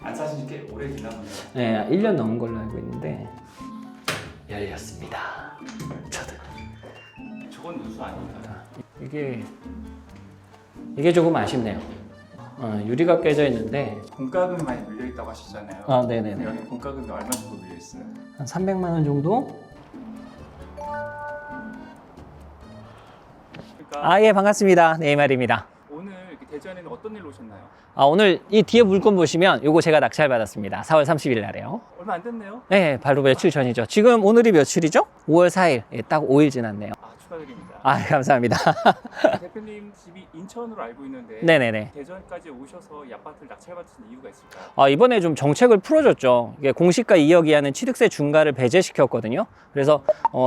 안 사신 지 꽤 오래됐나 보네요. 네, 1년 넘은 걸로 알고 있는데 열렸습니다. 저도. 저건 누수 아닙니까? 이게 조금 아쉽네요. 유리가 깨져 있는데 공과금이 많이 물려 있다고 하시잖아요. 네네네. 여기 공과금이 얼마 정도 물려 있어요? 한 300만 원 정도? 그러니까 예, 반갑습니다. 네이말입니다. 오늘 이렇게 대전에는 어떤 일로 오셨나요? 오늘 이 뒤에 물건 보시면 요거 제가 낙찰받았습니다. 4월 30일 날에요. 얼마 안 됐네요. 네, 바로 며칠 전이죠. 지금 오늘이 며칠이죠? 5월 4일. 예, 딱 5일 지났네요. 축하드립니다. 감사합니다. 대표님 집이 인천으로 알고 있는데 네네네. 대전까지 오셔서 이 아파트를 낙찰받으신 이유가 있을까요? 이번에 좀 정책을 풀어줬죠. 이게 공시가 2억 이하는 취득세 중과를 배제시켰거든요. 그래서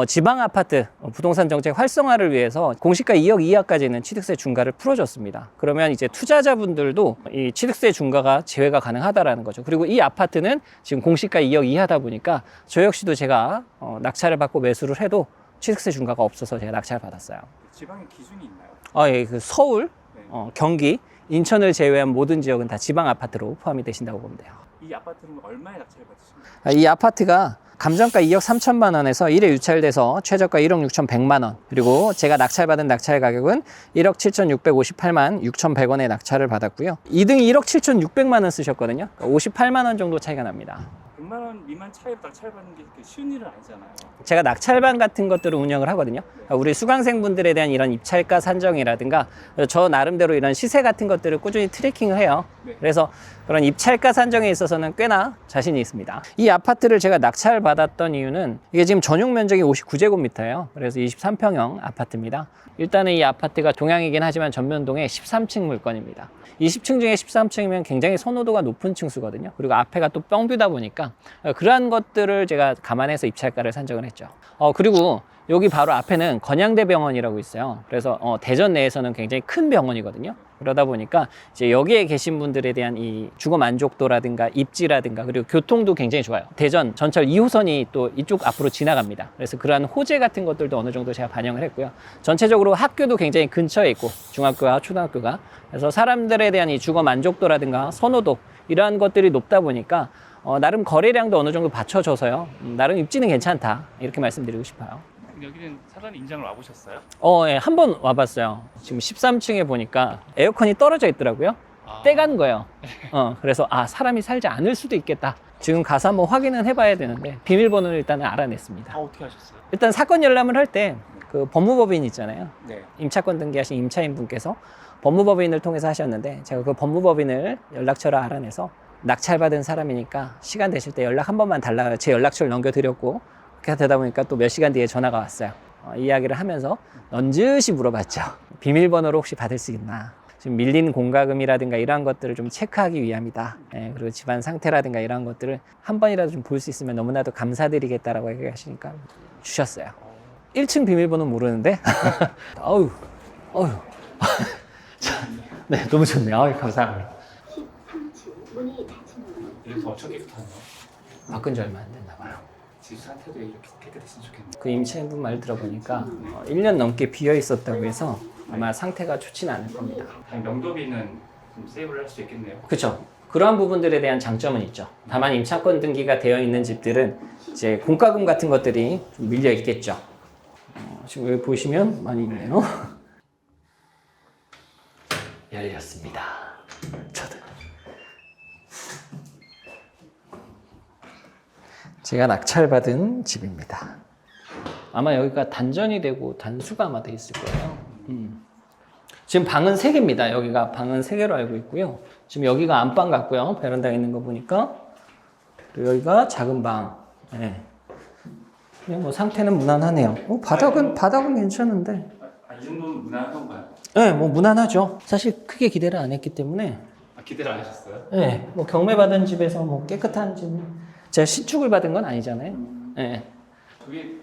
지방 아파트 부동산 정책 활성화를 위해서 공시가 2억 이하까지는 취득세 중과를 풀어줬습니다. 그러면 이제 투자자분들도 이 취득세 중과가 제외가 가능하다라는 거죠. 그리고 이 아파트는 지금 공시가 2억 이하다 보니까 저 역시도 제가 낙찰을 받고 매수를 해도 취득세 중과가 없어서 제가 낙찰을 받았어요. 지방에 기준이 있나요? 예, 그 서울, 네. 경기, 인천을 제외한 모든 지역은 다 지방 아파트로 포함이 되신다고 보면 돼요. 이 아파트는 얼마에 낙찰받으십니까? 이 아파트가 감정가 2억 3천만 원에서 1회 유찰돼서 최저가 1억 6,100만 원, 그리고 제가 낙찰받은 낙찰 가격은 1억 7,658만 6,100원에 낙찰을 받았고요. 2등이 1억 7,600만 원 쓰셨거든요. 58만 원 정도 차이가 납니다. 100만 원 미만 차이로 낙찰받는 게 그렇게 쉬운 일은 아니잖아요. 제가 낙찰반 같은 것들을 운영을 하거든요. 우리 수강생분들에 대한 이런 입찰가 산정이라든가 저 나름대로 이런 시세 같은 것들을 꾸준히 트래킹을 해요. 네. 그래서 그런 입찰가 산정에 있어서는 꽤나 자신이 있습니다. 이 아파트를 제가 낙찰받았던 이유는 이게 지금 전용 면적이 59제곱미터예요. 그래서 23평형 아파트입니다. 일단은 이 아파트가 동향이긴 하지만 전면동에 13층 물건입니다. 20층 중에 13층이면 굉장히 선호도가 높은 층수거든요. 그리고 앞에가 또 뻥뷰다 보니까 그러한 것들을 제가 감안해서 입찰가를 산정을 했죠. 그리고 여기 바로 앞에는 건양대병원이라고 있어요. 그래서 대전 내에서는 굉장히 큰 병원이거든요. 그러다 보니까 이제 여기에 계신 분들에 대한 이 주거 만족도라든가 입지라든가 그리고 교통도 굉장히 좋아요. 대전 전철 2호선이 또 이쪽 앞으로 지나갑니다. 그래서 그러한 호재 같은 것들도 어느 정도 제가 반영을 했고요. 전체적으로 학교도 굉장히 근처에 있고 중학교와 초등학교가, 그래서 사람들에 대한 이 주거 만족도라든가 선호도 이러한 것들이 높다 보니까 나름 거래량도 어느 정도 받쳐줘서요. 나름 입지는 괜찮다 이렇게 말씀드리고 싶어요. 여기는 사전 인장을 와보셨어요? 예, 한 번 와봤어요. 지금 13층에 보니까 에어컨이 떨어져 있더라고요. 떼간 거예요. 그래서 사람이 살지 않을 수도 있겠다. 지금 가서 한번 확인은 해봐야 되는데 비밀번호를 일단은 알아냈습니다. 어떻게 하셨어요? 일단 사건 열람을 할 때 그 법무법인 있잖아요. 네. 임차권 등기하신 임차인 분께서 법무법인을 통해서 하셨는데 제가 그 법무법인을 연락처를 알아내서 낙찰받은 사람이니까 시간 되실 때 연락 한 번만 달라 제 연락처를 넘겨드렸고, 그렇게 되다 보니까 또 몇 시간 뒤에 전화가 왔어요. 이야기를 하면서 넌지시 물어봤죠. 비밀번호를 혹시 받을 수 있나. 지금 밀린 공과금이라든가 이러한 것들을 좀 체크하기 위함이다. 그리고 집안 상태라든가 이러한 것들을 한 번이라도 좀 볼 수 있으면 너무나도 감사드리겠다라고 얘기하시니까 주셨어요. 1층 비밀번호 모르는데 어휴 네, 너무 좋네요. 감사합니다. 13층 문이 닫힙니다. 여기서 엄청 깨끗하네요. 바꾼 지 얼마 안 됐나 봐요. 집 상태도 이렇게 깨끗했으면 좋겠네요. 그 임차인분 말 들어보니까 1년 넘게 비어 있었다고 해서 아마 상태가 좋지는 않을 겁니다. 명도비는 좀 세이브를 할 수 있겠네요. 그렇죠. 그러한 부분들에 대한 장점은 있죠. 다만 임차권 등기가 되어 있는 집들은 이제 공과금 같은 것들이 좀 밀려 있겠죠. 지금 여기 보시면 많이 있네요. 열렸습니다. 저도. 제가 낙찰받은 집입니다. 아마 여기가 단전이 되고 단수가 아마 돼 있을 거예요. 지금 방은 3개입니다. 여기가 방은 3개로 알고 있고요. 지금 여기가 안방 같고요. 베란다에 있는 거 보니까. 그리고 여기가 작은 방. 네. 그냥 뭐 상태는 무난하네요. 바닥은 괜찮은데. 이 정도는 무난한 건가요? 네, 뭐 무난하죠. 사실 크게 기대를 안 했기 때문에. 기대를 안 하셨어요? 네, 뭐 경매받은 집에서 뭐 깨끗한 집. 제가 신축을 받은 건 아니잖아요. 네.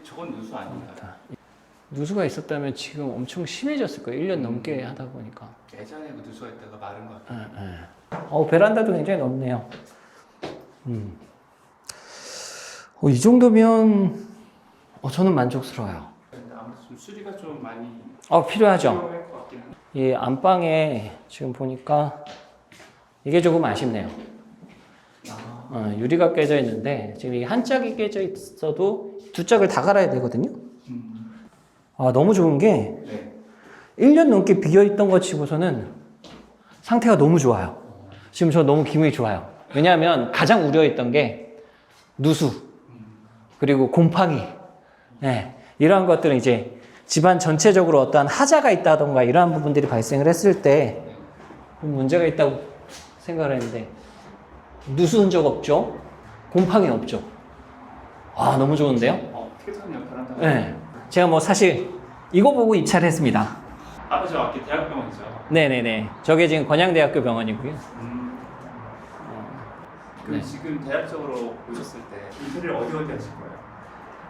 저건 누수 아닙니까? 누수가 있었다면 지금 엄청 심해졌을 거예요. 1년 넘게 하다 보니까. 예전에 그 누수가 있다가 마른 것 같아요. 네. 베란다도 굉장히 넓네요. 이 정도면 저는 만족스러워요. 근데 아무래도 좀 수리가 좀 많이 필요하죠. 필요할 것 같긴 한데. 이 안방에 지금 보니까 이게 조금 아쉽네요. 유리가 깨져 있는데 지금 이 한 짝이 깨져 있어도 두 짝을 다 갈아야 되거든요. 너무 좋은 게 네. 1년 넘게 비어있던 것 치고서는 상태가 너무 좋아요. 지금 저 너무 기분이 좋아요. 왜냐하면 가장 우려했던 게 누수, 그리고 곰팡이, 네, 이러한 것들은 이제 집안 전체적으로 어떠한 하자가 있다던가 이러한 부분들이 발생을 했을 때 문제가 있다고 생각을 했는데 누수 흔적 없죠? 곰팡이 없죠? 너무 좋은데요? 필터는 역할을 한다고. 네. 제가 뭐 사실 이거 보고 입찰을 했습니다. 저 앞에 대학병원이죠. 네네네. 저게 지금 건양대학교 병원이고요. 그럼 지금 대략적으로 오셨을 때 인테리어 어디 하실 거예요?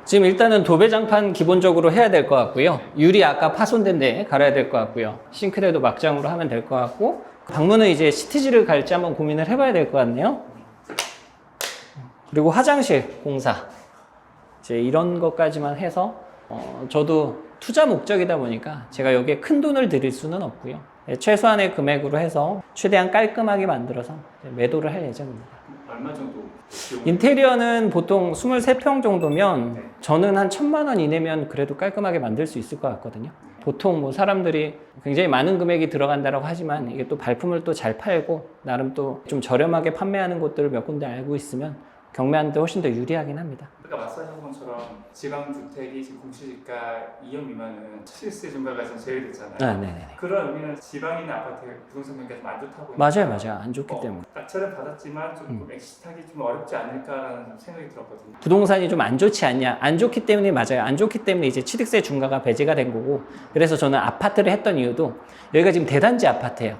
지금 일단은 도배장판 기본적으로 해야 될 것 같고요. 유리 아까 파손된 데 갈아야 될 것 같고요. 싱크대도 막장으로 하면 될 것 같고, 방문은 이제 시트지를 갈지 한번 고민을 해봐야 될 것 같네요. 그리고 화장실 공사, 이제 이런 것까지만 해서 저도 투자 목적이다 보니까 제가 여기에 큰 돈을 들일 수는 없고요. 최소한의 금액으로 해서 최대한 깔끔하게 만들어서 매도를 할 예정입니다. 얼마 정도? 인테리어는 보통 23평 정도면 네. 저는 한 1,000만 원 이내면 그래도 깔끔하게 만들 수 있을 것 같거든요. 보통 뭐 사람들이 굉장히 많은 금액이 들어간다고 하지만 이게 또 발품을 또 잘 팔고 나름 또 좀 저렴하게 판매하는 곳들을 몇 군데 알고 있으면 경매하는데 훨씬 더 유리하긴 합니다. 아까 말씀하신 것처럼 지방주택이 지금 공시지가 2억 미만은 실세 중과가 좀 제외됐잖아요. 네네네. 그런 의미는 지방에 있는 아파트의 부동산 경기가 좀 안 좋다고. 맞아요. 안 좋기 때문에. 낙찰을 받았지만 좀 엑시트하기 좀 어렵지 않을까라는 생각이 들었거든요. 부동산이 좀 안 좋지 않냐? 안 좋기 때문에 맞아요. 안 좋기 때문에 이제 취득세 중과가 배제가 된 거고, 그래서 저는 아파트를 했던 이유도 여기가 지금 대단지 아파트예요.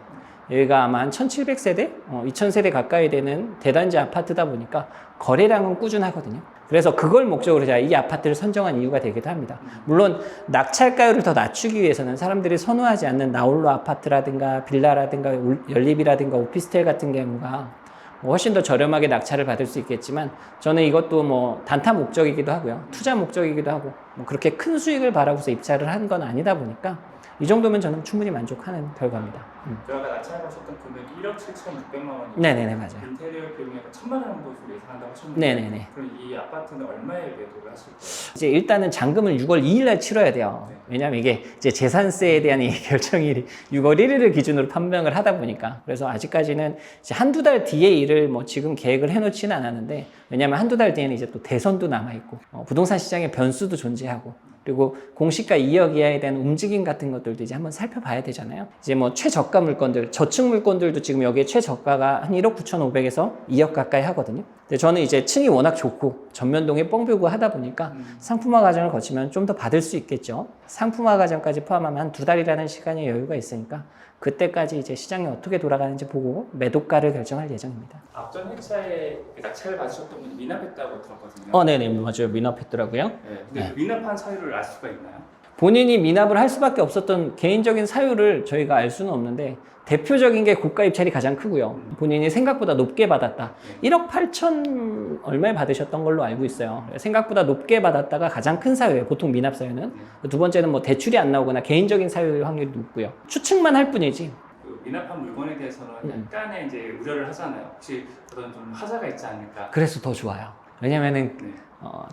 여기가 아마 한 1,700세대, 2,000세대 가까이 되는 대단지 아파트다 보니까 거래량은 꾸준하거든요. 그래서 그걸 목적으로 제가 이 아파트를 선정한 이유가 되기도 합니다. 물론 낙찰가율을 더 낮추기 위해서는 사람들이 선호하지 않는 나홀로 아파트라든가 빌라라든가 연립이라든가 오피스텔 같은 경우가 훨씬 더 저렴하게 낙찰을 받을 수 있겠지만, 저는 이것도 뭐 단타 목적이기도 하고요, 투자 목적이기도 하고, 뭐 그렇게 큰 수익을 바라고서 입찰을 한 건 아니다 보니까 이 정도면 저는 충분히 만족하는 결과입니다. 제가 낙찰하셨던 금액이 1억 7,600만 원이고, 네네네, 맞아요. 인테리어 비용이 약 1,000만 원 정도 예상한다고 하셨는데, 네네네. 그럼 이 아파트는 얼마에 매도를 하실 거예요? 이제 일단은 잔금을 6월 2일 날 치러야 돼요. 왜냐하면 이게 이제 재산세에 대한 이 결정일이 6월 1일을 기준으로 판명을 하다 보니까, 그래서 아직까지는 이제 한두 달 뒤에 일을 뭐 지금 계획을 해놓지는 않았는데, 왜냐하면 한두 달 뒤에는 이제 또 대선도 남아있고, 부동산 시장의 변수도 존재하고, 그리고 공시가 2억 이하에 대한 움직임 같은 것들도 이제 한번 살펴봐야 되잖아요. 이제 뭐 최저가 물건들, 저층 물건들도 지금 여기에 최저가가 한 1억 9,500에서 2억 가까이 하거든요. 근데 저는 이제 층이 워낙 좋고 전면동에 뻥뷰고 하다 보니까 상품화 과정을 거치면 좀 더 받을 수 있겠죠. 상품화 과정까지 포함하면 한 2달이라는 시간의 여유가 있으니까 그때까지 이제 시장이 어떻게 돌아가는지 보고 매도가를 결정할 예정입니다. 앞전 회차에 낙찰을 받으셨던 분이 미납했다고 들었거든요. 네네, 맞아요. 미납했더라고요. 네, 근데 그 미납한 사유를 알 수가 있나요? 본인이 미납을 할 수밖에 없었던 개인적인 사유를 저희가 알 수는 없는데, 대표적인 게 고가 입찰이 가장 크고요. 본인이 생각보다 높게 받았다. 1억 8천 얼마에 받으셨던 걸로 알고 있어요. 생각보다 높게 받았다가 가장 큰 사유예요. 보통 미납 사유는. 두 번째는 뭐 대출이 안 나오거나 개인적인 사유일 확률이 높고요. 추측만 할 뿐이지. 그 미납한 물건에 대해서는 약간의 이제 우려를 하잖아요. 혹시 그런 좀 하자가 있지 않을까? 그래서 더 좋아요. 왜냐면은 네.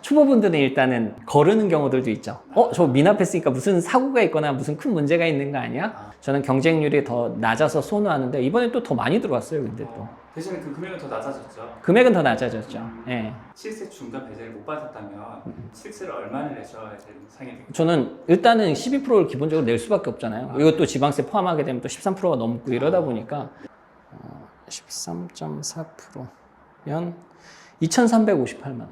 초보분들은 일단은 거르는 경우들도 있죠. 저 미납했으니까 무슨 사고가 있거나 무슨 큰 문제가 있는 거 아니야? 저는 경쟁률이 더 낮아서 선호하는데, 이번에 또 더 많이 들어왔어요. 근데 또 대신에 그 금액은 더 낮아졌죠. 금액은 더 낮아졌죠. 예. 실세 중과 배제를 못 받았다면 실세를 얼마를 내셔야 되는 상황이 되겠죠? 저는 일단은 12%를 기본적으로 낼 수밖에 없잖아요. 이것도 지방세 포함하게 되면 또 13%가 넘고 이러다 보니까 13.4%면 2,358만 원.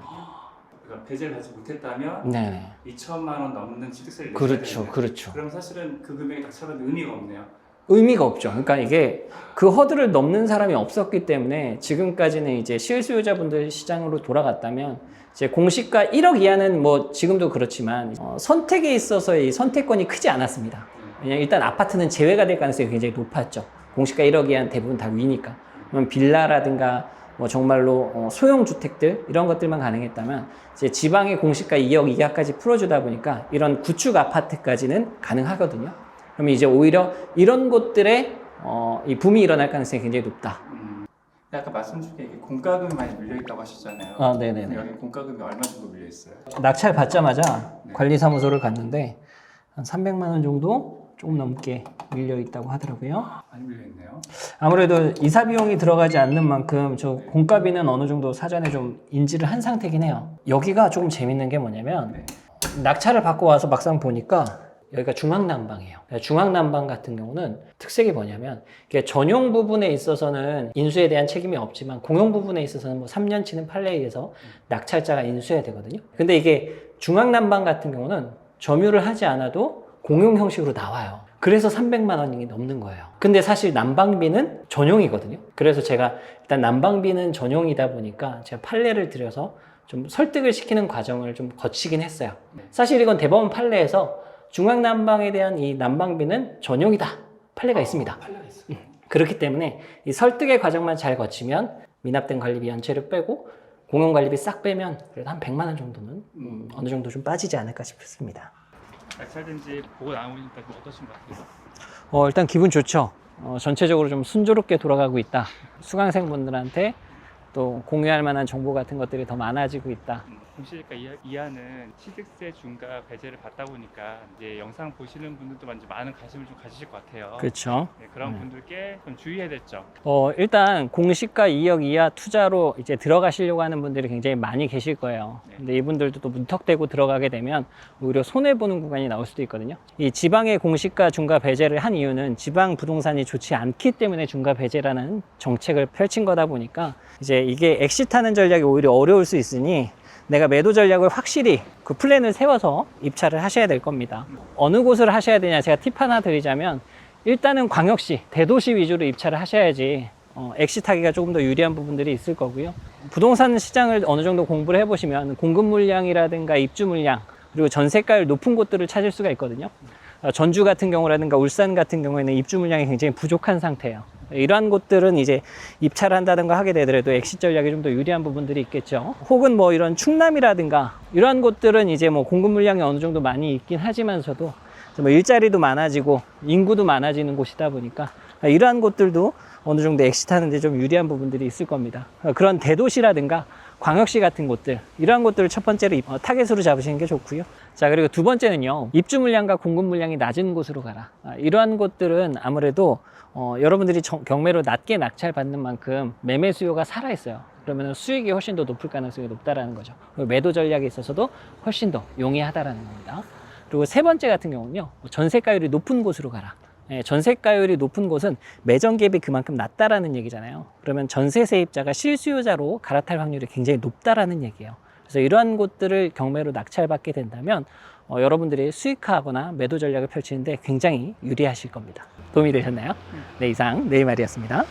그러니까 배제를 받지 못했다면 네. 2천만 원 넘는 취득세를 내셔야 그렇죠, 되겠네요. 그렇죠. 그럼 사실은 그 금액이 낙찰받는 의미가 없네요. 의미가 없죠. 그러니까 이게 그 허들을 넘는 사람이 없었기 때문에 지금까지는 이제 실수요자분들 시장으로 돌아갔다면, 이제 공시가 1억 이하는 뭐 지금도 그렇지만 선택에 있어서의 선택권이 크지 않았습니다. 왜냐면 일단 아파트는 제외가 될 가능성이 굉장히 높았죠. 공시가 1억 이하는 대부분 다 위니까. 그러면 빌라라든가 뭐 정말로 소형 주택들 이런 것들만 가능했다면, 이제 지방의 공시가 2억 이하까지 풀어주다 보니까 이런 구축 아파트까지는 가능하거든요. 그러면 이제 오히려 이런 곳들에 이 붐이 일어날 가능성이 굉장히 높다. 아까 말씀 중에 이게 공과금이 많이 밀려 있다고 하셨잖아요. 아, 네네네. 여기 공과금이 얼마 정도 밀려 있어요? 낙찰 받자마자 네. 관리사무소를 갔는데 한 300만 원 정도 조금 넘게 밀려 있다고 하더라고요. 많이 밀려 있네요. 아무래도 이사 비용이 들어가지 않는 만큼 저 공과비는 어느 정도 사전에 좀 인지를 한 상태긴 해요. 여기가 조금 재밌는 게 뭐냐면 네. 낙찰을 받고 와서 막상 보니까 여기가 중앙난방이에요. 중앙난방 같은 경우는 특색이 뭐냐면 이게 전용 부분에 있어서는 인수에 대한 책임이 없지만 공용 부분에 있어서는 뭐 3년치는 판례에 의해서 낙찰자가 인수해야 되거든요. 근데 이게 중앙난방 같은 경우는 점유를 하지 않아도 공용 형식으로 나와요. 그래서 300만 원이 넘는 거예요. 근데 사실 난방비는 전용이거든요. 그래서 제가 일단 난방비는 전용이다 보니까 제가 판례를 드려서 좀 설득을 시키는 과정을 좀 거치긴 했어요. 사실 이건 대법원 판례에서 중앙난방에 대한 이 난방비는 전용이다 판례가 있습니다. 판례가 있어요. 그렇기 때문에 이 설득의 과정만 잘 거치면 미납된 관리비 연체를 빼고 공용 관리비 싹 빼면 그래도 한 100만 원 정도는 어느 정도 좀 빠지지 않을까 싶습니다. 낙찰된지 보고 나오니까 좀 어떠신 것 같아요? 일단 기분 좋죠. 전체적으로 좀 순조롭게 돌아가고 있다. 수강생분들한테 또 공유할 만한 정보 같은 것들이 더 많아지고 있다. 공시지가 이하는 취득세 중과 배제를 받다 보니까 이제 영상 보시는 분들도 먼저 많은 관심을 좀 가지실 것 같아요. 그렇죠. 네, 그런 분들께 좀 주의해야 될 점. 일단 공시가 2억 이하 투자로 이제 들어가시려고 하는 분들이 굉장히 많이 계실 거예요. 네. 근데 이분들도 또 무턱대고 들어가게 되면 오히려 손해보는 구간이 나올 수도 있거든요. 이 지방의 공시가 중과 배제를 한 이유는 지방 부동산이 좋지 않기 때문에 중과 배제라는 정책을 펼친 거다 보니까 이제 이게 엑시트하는 전략이 오히려 어려울 수 있으니 내가 매도 전략을 확실히 그 플랜을 세워서 입찰을 하셔야 될 겁니다. 어느 곳을 하셔야 되냐 제가 팁 하나 드리자면 일단은 광역시, 대도시 위주로 입찰을 하셔야지 엑시트하기가 조금 더 유리한 부분들이 있을 거고요. 부동산 시장을 어느 정도 공부를 해보시면 공급 물량이라든가 입주 물량 그리고 전세가율 높은 곳들을 찾을 수가 있거든요. 전주 같은 경우라든가 울산 같은 경우에는 입주 물량이 굉장히 부족한 상태예요. 이러한 곳들은 이제 입찰을 한다든가 하게 되더라도 엑시트 전략이 좀 더 유리한 부분들이 있겠죠. 혹은 뭐 이런 충남이라든가 이러한 곳들은 이제 뭐 공급 물량이 어느 정도 많이 있긴 하지만서도 뭐 일자리도 많아지고 인구도 많아지는 곳이다 보니까 이러한 곳들도 어느 정도 엑시트 하는데 좀 유리한 부분들이 있을 겁니다. 그런 대도시라든가 광역시 같은 곳들 이러한 곳들을 첫 번째로 타겟으로 잡으시는 게 좋고요. 자, 그리고 두 번째는요, 입주 물량과 공급 물량이 낮은 곳으로 가라. 이러한 곳들은 아무래도 여러분들이 경매로 낮게 낙찰 받는 만큼 매매 수요가 살아있어요. 그러면 수익이 훨씬 더 높을 가능성이 높다라는 거죠. 그리고 매도 전략에 있어서도 훨씬 더 용이하다라는 겁니다. 그리고 세 번째 같은 경우는요, 전세가율이 높은 곳으로 가라. 전세가율이 높은 곳은 매정 갭이 그만큼 낮다라는 얘기잖아요. 그러면 전세 세입자가 실수요자로 갈아탈 확률이 굉장히 높다라는 얘기예요. 그래서 이러한 곳들을 경매로 낙찰받게 된다면 여러분들이 수익화하거나 매도 전략을 펼치는데 굉장히 유리하실 겁니다. 도움이 되셨나요? 네, 이상 네이말이었습니다.